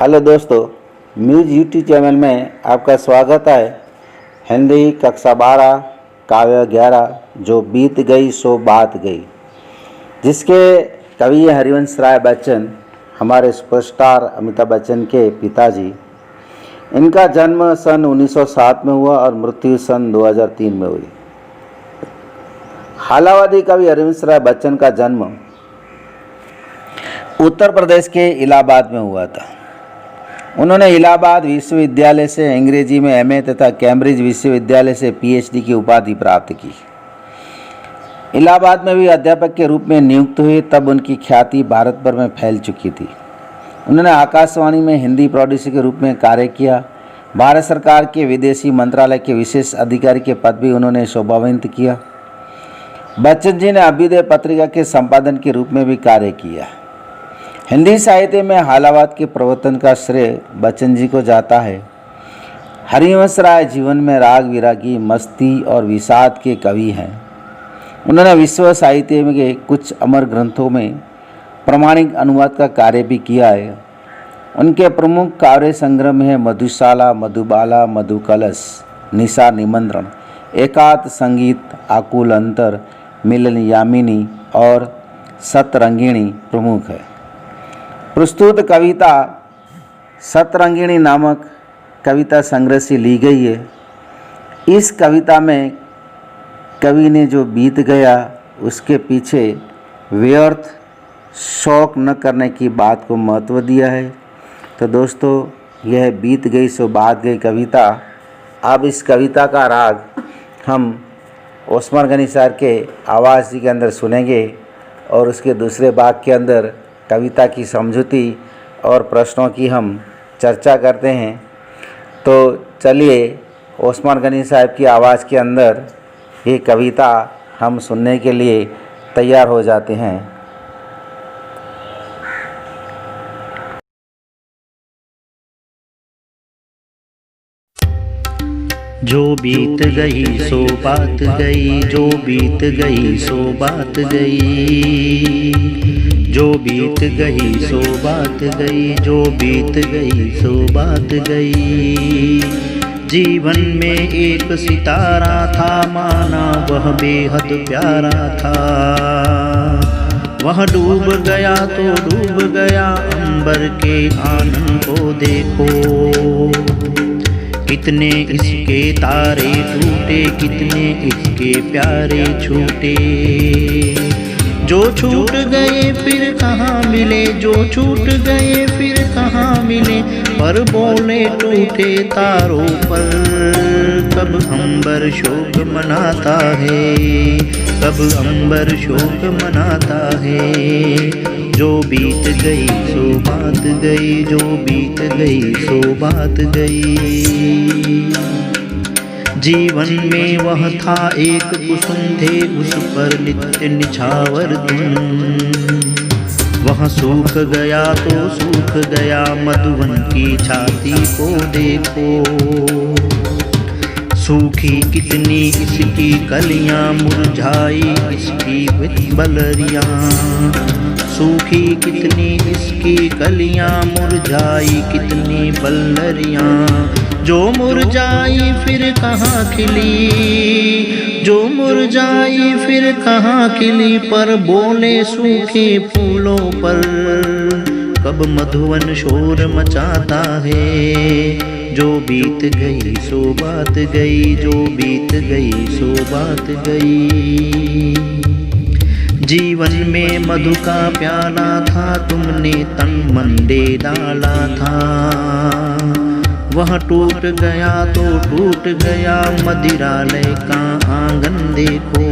Hello दोस्तों, muse YouTube channel में आपका स्वागत है। हिंदी कक्षा 12 काव्य 11 जो बीत गई सो बात गई, जिसके कवि हरिवंश राय बच्चन, हमारे सुपरस्टार अमिताभ बच्चन के पिताजी। इनका जन्म सन 1907 में हुआ और मृत्यु सन 2003 में हुई। हालावादी कवि हरिवंश राय बच्चन का जन्म उत्तर प्रदेश के इलाहाबाद में हुआ था। उन्होंने इलाहाबाद विश्वविद्यालय से अंग्रेजी में एमए तथा कैम्ब्रिज विश्वविद्यालय से पीएचडी की उपाधि प्राप्त की। इलाहाबाद में भी अध्यापक के रूप में नियुक्त हुए, तब उनकी ख्याति भारत भर में फैल चुकी थी। उन्होंने आकाशवाणी में हिंदी प्रोड्यूसर के रूप में कार्य किया। भारत सरकार के विदेशी मंत्रालय के विशेष अधिकारी के पद भी उन्होंने शोभान्वित किया। बच्चन जी ने अभ्युदय पत्रिका के संपादन के रूप में भी कार्य किया। हिंदी साहित्य में हालावाद के प्रवर्तन का श्रेय बच्चन जी को जाता है। हरिवंश राय जीवन में राग विरागी, मस्ती और विषाद के कवि हैं। उन्होंने विश्व साहित्य के कुछ अमर ग्रंथों में प्रामाणिक अनुवाद का कार्य भी किया है। उनके प्रमुख काव्य संग्रह में है मधुशाला, मधुबाला, मधुकलश, निशा निमंत्रण, एकांत संगीत, आकुल अंतर, मिलन यामिनी और सतरंगिणी प्रमुख है। प्रस्तुत कविता सतरंगिणी नामक कविता संग्रह से ली गई है। इस कविता में कवि ने जो बीत गया उसके पीछे व्यर्थ शौक न करने की बात को महत्व दिया है। तो दोस्तों, यह बीत गई सो बात गई कविता। अब इस कविता का राग हम ओस्मान गनी सर के आवाज़ के अंदर सुनेंगे और उसके दूसरे भाग के अंदर कविता की समझूती और प्रश्नों की हम चर्चा करते हैं। तो चलिए ओस्मान गनी साहब की आवाज़ के अंदर ये कविता हम सुनने के लिए तैयार हो जाते हैं। जो बीत गई सो बात गई, जो बीत गई सो बात गई, जो बीत गई सो बात गई, जो बीत गई सो बात गई। जीवन में एक सितारा था, माना वह बेहद प्यारा था। वह डूब गया तो डूब गया, अंबर के आनंद को देखो। कितने इसके तारे टूटे, कितने इसके प्यारे छूटे। जो छूट गए फिर कहाँ मिले, जो छूट गए फिर कहाँ मिले। पर बोले टूटे तारों पर, कब अंबर शोक मनाता है, कब अंबर शोक मनाता है। जो बीत गई सो बात गई, जो बीत गई सो बात गई। जीवन में वह था एक कुसुम थे, उस पर नित्य निछावर तुम। वह सूख गया तो सूख गया, मधुवन की छाती को देखो। सूखी कितनी इसकी कलियां, मुरझाई इसकी बलरियां। सूखी कितनी इसकी कलियां, मुरझाई कितनी बलरियां। जो मुरझाई फिर कहाँ खिली, जो मुरझाई फिर कहाँ खिली। पर बोले सूखे फूलों पर, कब मधुवन शोर मचाता है। जो बीत गई सो बात गई, जो बीत गई सो बात गई। जीवन में मधु का प्याला था, तुमने तन मन दे डाला था। वह टूट गया तो टूट गया, मदिरालय का आंगन देखो।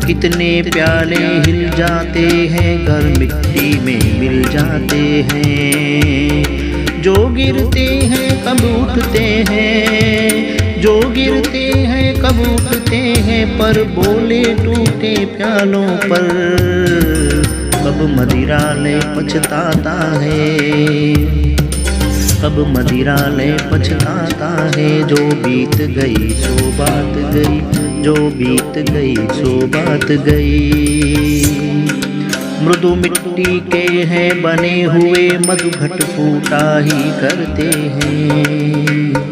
कितने प्याले हिल जाते हैं, घर मिट्टी में मिल जाते हैं। जो गिरते हैं कब उठते हैं, जो गिरते हैं कब उठते हैं। पर बोले टूटे प्यालों पर, कब मदिरालय पछताता है, कब मदिरालय पछताता है। जो बीत गई सो बात गई, जो बीत गई सो बात गई। मृदु मिट्टी के हैं बने हुए, मधुघट फूटा ही करते हैं।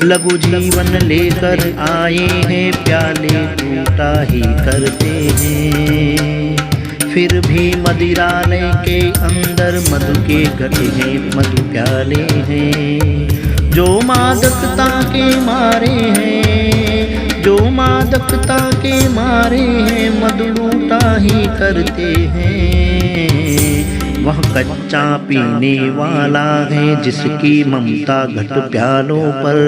लघु जीवन लेकर आए हैं, प्याले टूटा ही करते हैं। फिर भी मदिरालय के अंदर मधु के घट हैं, मधु प्याले हैं। जो मादकता के मारे हैं, जो मादकता के मारे हैं, मधु लूटा ही करते हैं। वह कच्चा पीने वाला है, जिसकी ममता घट प्यालों पर।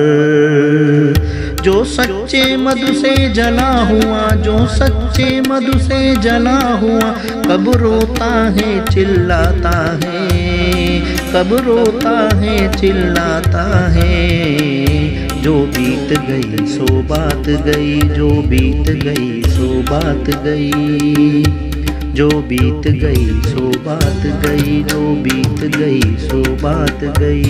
जो सच्चे मधु से जला हुआ, जो सच्चे मधु से जला हुआ, कब रोता है चिल्लाता है, कब रोता है चिल्लाता है। जो बीत गई सो बात गई, जो बीत गई सो बात गई, जो बीत गई सो बात गई, जो बीत गई सो बात गई।